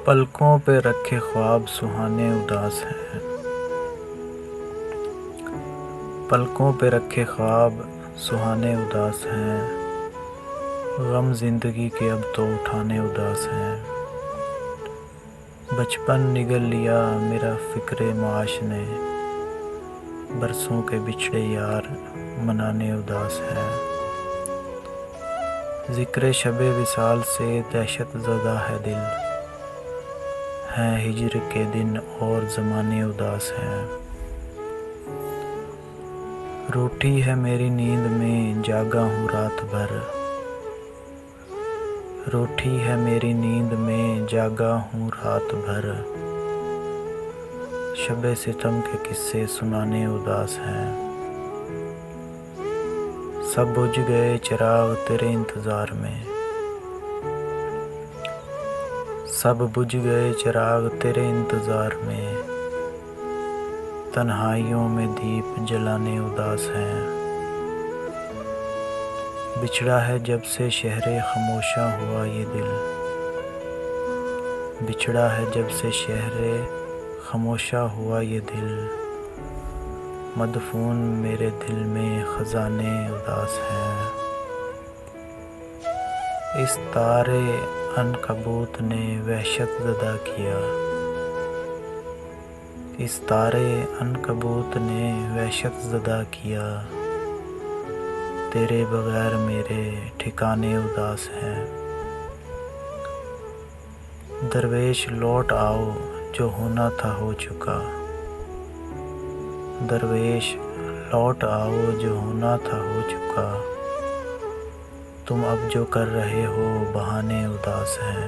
پلکوں پہ رکھے خواب سہانے اداس ہیں، پلکوں پہ رکھے خواب سہانے اداس ہیں، غم زندگی کے اب تو اٹھانے اداس ہیں۔ بچپن نگل لیا میرا فکر معاش نے، برسوں کے بچھڑے یار منانے اداس ہیں۔ ذکر شب وصال سے دہشت زدہ ہے دل، ہیں ہجر کے دن اور زمانے اداس ہیں۔ روٹھی ہے میری نیند میں جاگا ہوں رات بھر، روٹھی ہے میری نیند میں جاگا ہوں رات بھر، شب ستم کے قصے سنانے اداس ہیں۔ سب بجھ گئے چراغ تیرے انتظار میں، سب بجھ گئے چراغ تیرے انتظار میں، تنہائیوں میں دیپ جلانے اداس ہیں۔ بچھڑا ہے جب سے شہر خاموشاں ہوا یہ دل، بچھڑا ہے جب سے شہر خاموشاں ہوا یہ دل، مدفون میرے دل میں خزانے اداس ہیں۔ اس تارے عنکبوت نے وحشت زدہ کیا، اس تارے عنکبوت نے وحشت زدہ کیا، تیرے بغیر میرے ٹھکانے اداس ہیں۔ درویش لوٹ آؤ جو ہونا تھا ہو چکا، درویش لوٹ آؤ جو ہونا تھا ہو چکا، تم اب جو کر رہے ہو بہانے اداس ہیں۔